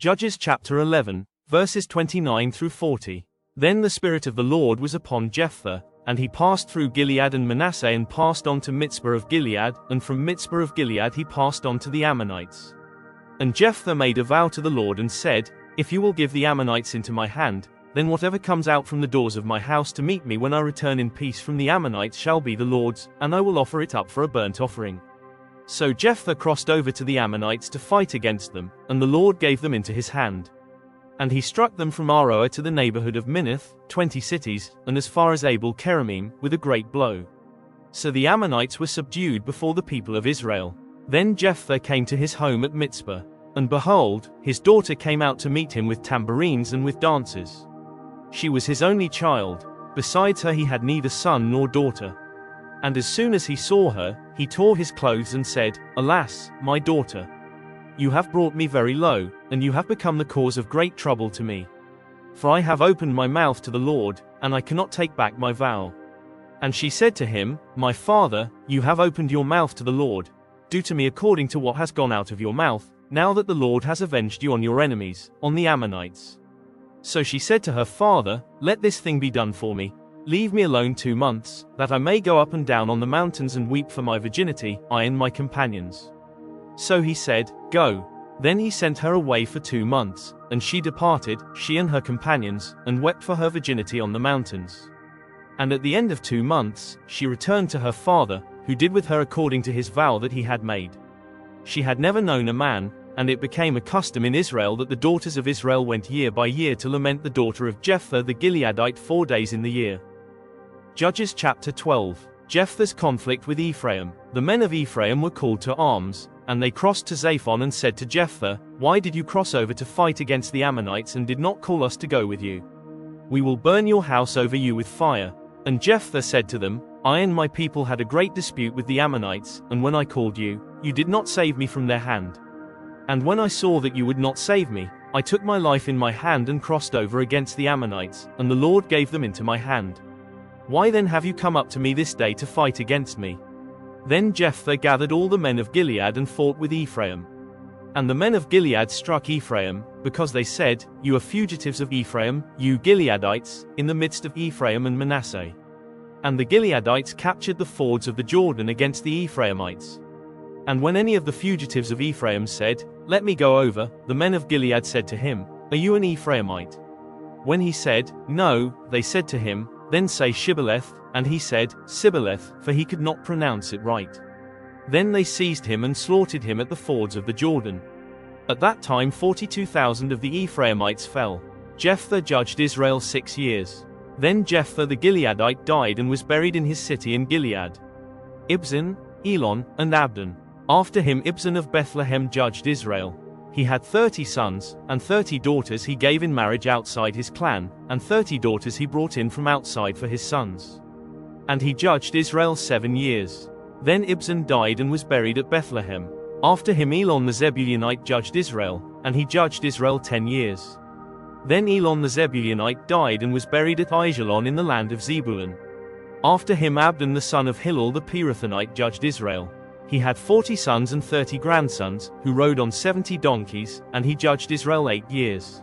Judges chapter 11, verses 29 through 40. Then the Spirit of the Lord was upon Jephthah, and he passed through Gilead and Manasseh and passed on to Mizpah of Gilead, and from Mizpah of Gilead he passed on to the Ammonites. And Jephthah made a vow to the Lord and said, If you will give the Ammonites into my hand, then whatever comes out from the doors of my house to meet me when I return in peace from the Ammonites shall be the Lord's, and I will offer it up for a burnt offering. So Jephthah crossed over to the Ammonites to fight against them, and the Lord gave them into his hand. And he struck them from Aroer to the neighborhood of Minnith, 20 cities, and as far as Abel Keramim, with a great blow. So the Ammonites were subdued before the people of Israel. Then Jephthah came to his home at Mizpah, and behold, his daughter came out to meet him with tambourines and with dances. She was his only child. Besides her he had neither son nor daughter. And as soon as he saw her, he tore his clothes and said, Alas, my daughter! You have brought me very low, and you have become the cause of great trouble to me. For I have opened my mouth to the Lord, and I cannot take back my vow. And she said to him, My father, you have opened your mouth to the Lord. Do to me according to what has gone out of your mouth, now that the Lord has avenged you on your enemies, on the Ammonites. So she said to her father, Let this thing be done for me. Leave me alone 2 months, that I may go up and down on the mountains and weep for my virginity, I and my companions. So he said, Go. Then he sent her away for 2 months, and she departed, she and her companions, and wept for her virginity on the mountains. And at the end of 2 months, she returned to her father, who did with her according to his vow that he had made. She had never known a man, and it became a custom in Israel that the daughters of Israel went year by year to lament the daughter of Jephthah the Gileadite 4 days in the year. Judges chapter 12. Jephthah's conflict with Ephraim. The men of Ephraim were called to arms, and they crossed to Zaphon and said to Jephthah, Why did you cross over to fight against the Ammonites and did not call us to go with you? We will burn your house over you with fire. And Jephthah said to them, I and my people had a great dispute with the Ammonites, and when I called you, you did not save me from their hand. And when I saw that you would not save me, I took my life in my hand and crossed over against the Ammonites, and the Lord gave them into my hand. Why then have you come up to me this day to fight against me? Then Jephthah gathered all the men of Gilead and fought with Ephraim. And the men of Gilead struck Ephraim, because they said, You are fugitives of Ephraim, you Gileadites, in the midst of Ephraim and Manasseh. And the Gileadites captured the fords of the Jordan against the Ephraimites. And when any of the fugitives of Ephraim said, Let me go over, the men of Gilead said to him, Are you an Ephraimite? When he said, No, they said to him, Then say Shibboleth, and he said, Sibboleth, for he could not pronounce it right. Then they seized him and slaughtered him at the fords of the Jordan. At that time 42,000 of the Ephraimites fell. Jephthah judged Israel 6 years. Then Jephthah the Gileadite died and was buried in his city in Gilead. Ibzan, Elon, and Abdon. After him Ibzan of Bethlehem judged Israel. He had 30 sons, and 30 daughters he gave in marriage outside his clan, and 30 daughters he brought in from outside for his sons. And he judged Israel 7 years. Then Ibzan died and was buried at Bethlehem. After him Elon the Zebulunite judged Israel, and he judged Israel 10 years. Then Elon the Zebulunite died and was buried at Aijalon in the land of Zebulun. After him Abdon the son of Hillel the Pirathonite judged Israel. He had 40 sons and 30 grandsons, who rode on 70 donkeys, and he judged Israel 8 years.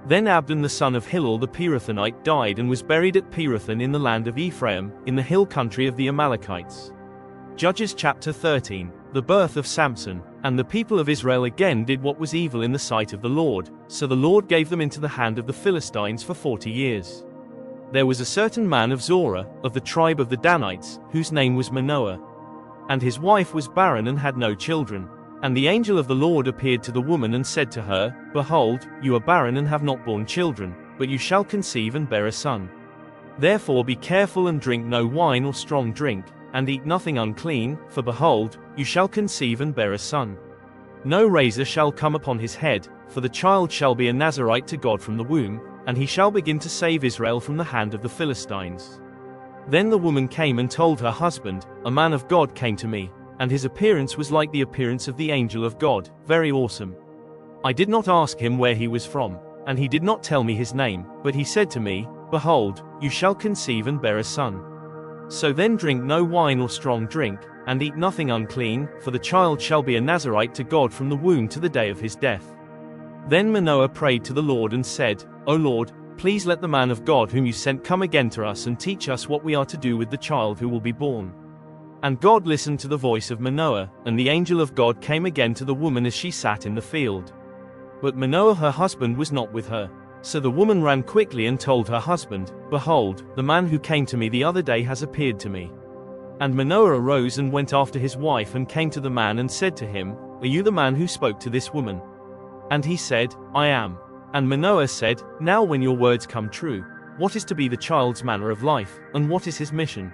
Then Abdon the son of Hillel the Pirathonite died and was buried at Pirathon in the land of Ephraim, in the hill country of the Amalekites. Judges chapter 13. The birth of Sampson. And the people of Israel again did what was evil in the sight of the Lord, so the Lord gave them into the hand of the Philistines for 40 years. There was a certain man of Zorah, of the tribe of the Danites, whose name was Manoah. And his wife was barren and had no children. And the angel of the Lord appeared to the woman and said to her, Behold, you are barren and have not borne children, but you shall conceive and bear a son. Therefore be careful and drink no wine or strong drink, and eat nothing unclean, for behold, you shall conceive and bear a son. No razor shall come upon his head, for the child shall be a Nazarite to God from the womb, and he shall begin to save Israel from the hand of the Philistines. Then the woman came and told her husband, A man of God came to me, and his appearance was like the appearance of the angel of God, very awesome. I did not ask him where he was from, and he did not tell me his name, but he said to me, Behold, you shall conceive and bear a son. So then drink no wine or strong drink, and eat nothing unclean, for the child shall be a Nazarite to God from the womb to the day of his death. Then Manoah prayed to the Lord and said, O Lord, please let the man of God whom you sent come again to us and teach us what we are to do with the child who will be born. And God listened to the voice of Manoah, and the angel of God came again to the woman as she sat in the field. But Manoah her husband was not with her. So the woman ran quickly and told her husband, Behold, the man who came to me the other day has appeared to me. And Manoah arose and went after his wife and came to the man and said to him, Are you the man who spoke to this woman? And he said, I am. And Manoah said, Now when your words come true, what is to be the child's manner of life, and what is his mission?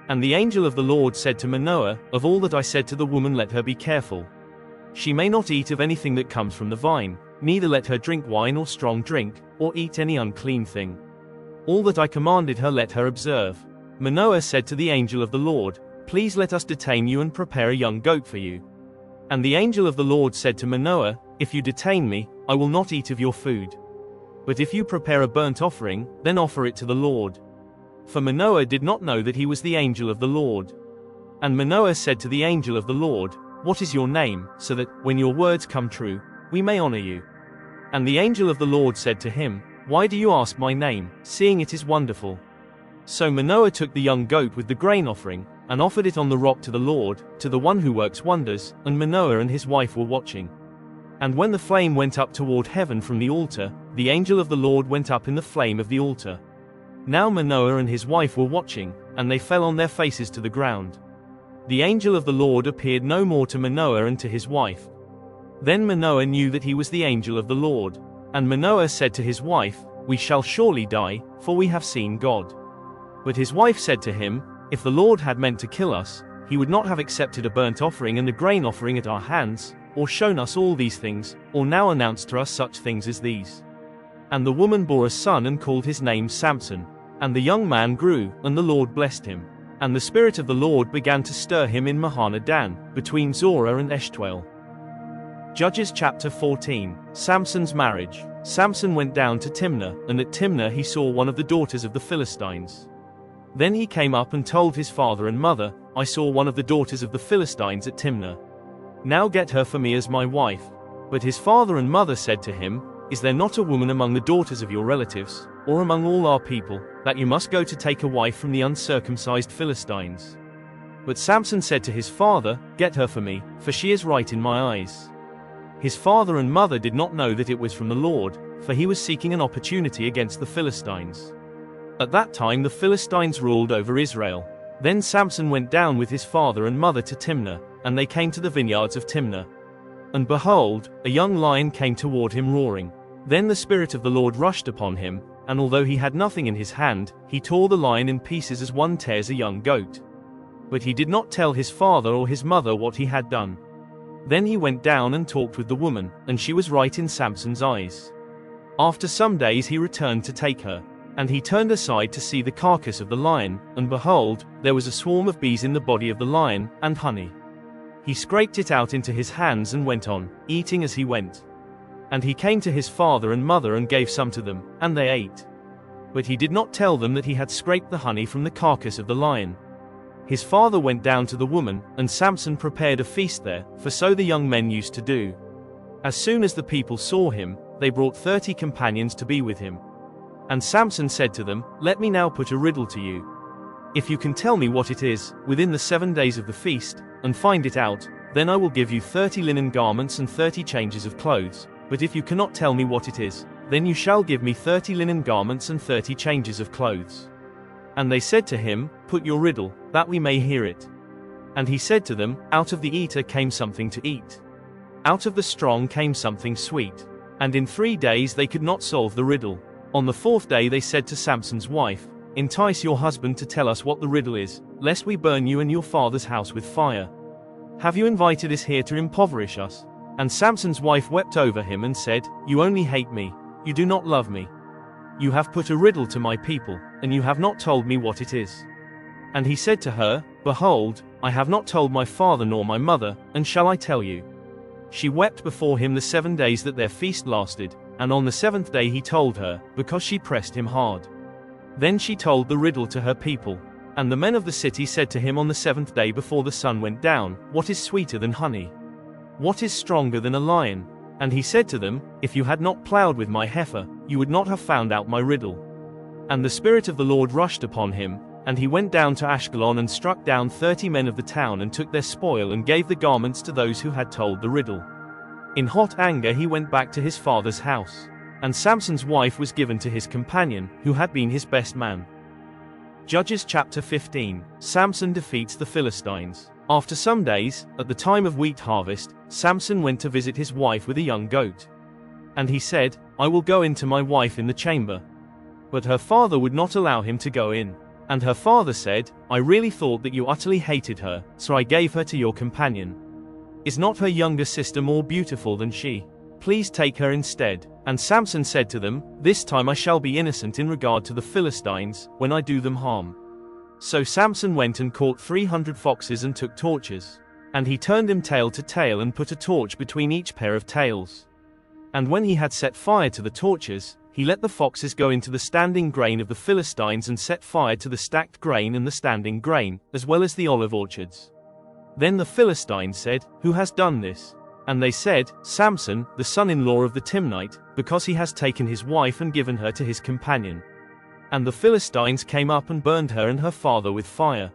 And the angel of the Lord said to Manoah, Of all that I said to the woman let her be careful. She may not eat of anything that comes from the vine, neither let her drink wine or strong drink, or eat any unclean thing. All that I commanded her let her observe. Manoah said to the angel of the Lord, Please let us detain you and prepare a young goat for you. And the angel of the Lord said to Manoah, If you detain me, I will not eat of your food. But if you prepare a burnt offering, then offer it to the Lord. For Manoah did not know that he was the angel of the Lord. And Manoah said to the angel of the Lord, What is your name, so that, when your words come true, we may honor you? And the angel of the Lord said to him, Why do you ask my name, seeing it is wonderful? So Manoah took the young goat with the grain offering, and offered it on the rock to the Lord, to the one who works wonders, and Manoah and his wife were watching. And when the flame went up toward heaven from the altar, the angel of the Lord went up in the flame of the altar. Now Manoah and his wife were watching, and they fell on their faces to the ground. The angel of the Lord appeared no more to Manoah and to his wife. Then Manoah knew that he was the angel of the Lord. And Manoah said to his wife, We shall surely die, for we have seen God. But his wife said to him, If the Lord had meant to kill us, he would not have accepted a burnt offering and a grain offering at our hands, or shown us all these things, or now announced to us such things as these. And the woman bore a son and called his name Sampson. And the young man grew, and the Lord blessed him. And the Spirit of the Lord began to stir him in Mahaneh-dan, between Zorah and Eshtaol. Judges chapter 14. Samson's marriage. Samson went down to Timnah, and at Timnah he saw one of the daughters of the Philistines. Then he came up and told his father and mother, I saw one of the daughters of the Philistines at Timnah. Now get her for me as my wife. But his father and mother said to him, Is there not a woman among the daughters of your relatives, or among all our people, that you must go to take a wife from the uncircumcised Philistines? But Samson said to his father, Get her for me, for she is right in my eyes. His father and mother did not know that it was from the Lord, for he was seeking an opportunity against the Philistines. At that time the Philistines ruled over Israel. Then Samson went down with his father and mother to Timnah, and they came to the vineyards of Timnah. And behold, a young lion came toward him roaring. Then the Spirit of the Lord rushed upon him, and although he had nothing in his hand, he tore the lion in pieces as one tears a young goat. But he did not tell his father or his mother what he had done. Then he went down and talked with the woman, and she was right in Samson's eyes. After some days he returned to take her. And he turned aside to see the carcass of the lion, and behold, there was a swarm of bees in the body of the lion, and honey. He scraped it out into his hands and went on, eating as he went. And he came to his father and mother and gave some to them, and they ate. But he did not tell them that he had scraped the honey from the carcass of the lion. His father went down to the woman, and Samson prepared a feast there, for so the young men used to do. As soon as the people saw him, they brought 30 companions to be with him. And Samson said to them, Let me now put a riddle to you. If you can tell me what it is, within the 7 days of the feast, and find it out, then I will give you 30 linen garments and 30 changes of clothes. But if you cannot tell me what it is, then you shall give me 30 linen garments and 30 changes of clothes. And they said to him, Put your riddle, that we may hear it. And he said to them, Out of the eater came something to eat. Out of the strong came something sweet. And in 3 days they could not solve the riddle. On the 4th day they said to Samson's wife, Entice your husband to tell us what the riddle is, lest we burn you and your father's house with fire. Have you invited us here to impoverish us? And Samson's wife wept over him and said, You only hate me, you do not love me. You have put a riddle to my people, and you have not told me what it is. And he said to her, Behold, I have not told my father nor my mother, and shall I tell you? She wept before him the 7 days that their feast lasted, and on the 7th day he told her, because she pressed him hard. Then she told the riddle to her people. And the men of the city said to him on the 7th day before the sun went down, What is sweeter than honey? What is stronger than a lion? And he said to them, If you had not plowed with my heifer, you would not have found out my riddle. And the Spirit of the Lord rushed upon him, and he went down to Ashkelon and struck down 30 men of the town and took their spoil and gave the garments to those who had told the riddle. In hot anger he went back to his father's house. And Samson's wife was given to his companion, who had been his best man. Judges chapter 15. Samson defeats the Philistines. After some days, at the time of wheat harvest, Samson went to visit his wife with a young goat. And he said, I will go in to my wife in the chamber. But her father would not allow him to go in. And her father said, I really thought that you utterly hated her, so I gave her to your companion. Is not her younger sister more beautiful than she? Please take her instead. And Samson said to them, This time I shall be innocent in regard to the Philistines, when I do them harm. So Samson went and caught 300 foxes and took torches. And he turned them tail to tail and put a torch between each pair of tails. And when he had set fire to the torches, he let the foxes go into the standing grain of the Philistines and set fire to the stacked grain and the standing grain, as well as the olive orchards. Then the Philistines said, Who has done this? And they said, Samson, the son-in-law of the Timnite, because he has taken his wife and given her to his companion. And the Philistines came up and burned her and her father with fire.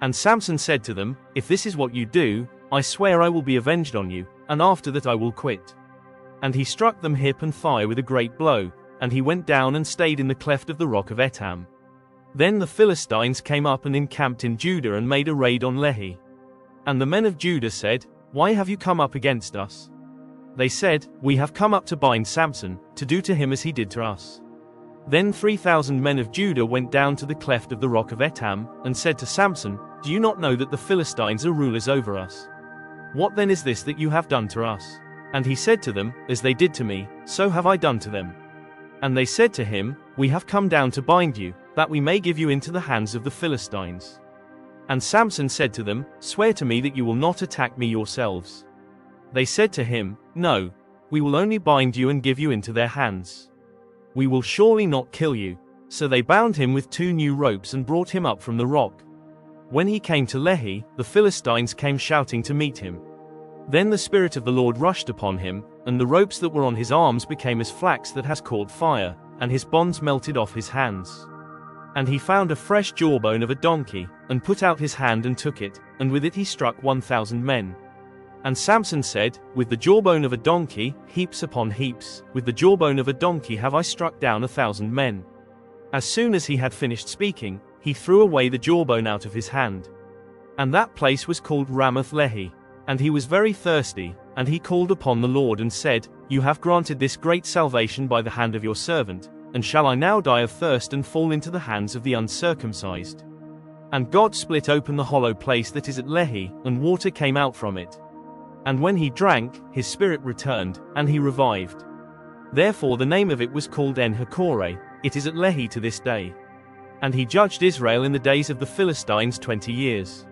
And Samson said to them, If this is what you do, I swear I will be avenged on you, and after that I will quit. And he struck them hip and thigh with a great blow, and he went down and stayed in the cleft of the rock of Etam. Then the Philistines came up and encamped in Judah and made a raid on Lehi. And the men of Judah said, Why have you come up against us? They said, We have come up to bind Samson, to do to him as he did to us. Then 3,000 men of Judah went down to the cleft of the rock of Etam, and said to Samson, Do you not know that the Philistines are rulers over us? What then is this that you have done to us? And he said to them, As they did to me, so have I done to them. And they said to him, We have come down to bind you, that we may give you into the hands of the Philistines. And Samson said to them, Swear to me that you will not attack me yourselves. They said to him, No, we will only bind you and give you into their hands. We will surely not kill you. So they bound him with 2 new ropes and brought him up from the rock. When he came to Lehi, the Philistines came shouting to meet him. Then the Spirit of the Lord rushed upon him, and the ropes that were on his arms became as flax that has caught fire, and his bonds melted off his hands. And he found a fresh jawbone of a donkey, and put out his hand and took it, and with it he struck 1,000 men. And Samson said, With the jawbone of a donkey, heaps upon heaps, with the jawbone of a donkey have I struck down 1,000 men. As soon as he had finished speaking, he threw away the jawbone out of his hand. And that place was called Ramath Lehi. And he was very thirsty, and he called upon the Lord and said, You have granted this great salvation by the hand of your servant, and shall I now die of thirst and fall into the hands of the uncircumcised? And God split open the hollow place that is at Lehi, and water came out from it. And when he drank, his spirit returned, and he revived. Therefore the name of it was called En-Hakkore, it is at Lehi to this day. And he judged Israel in the days of the Philistines 20 years.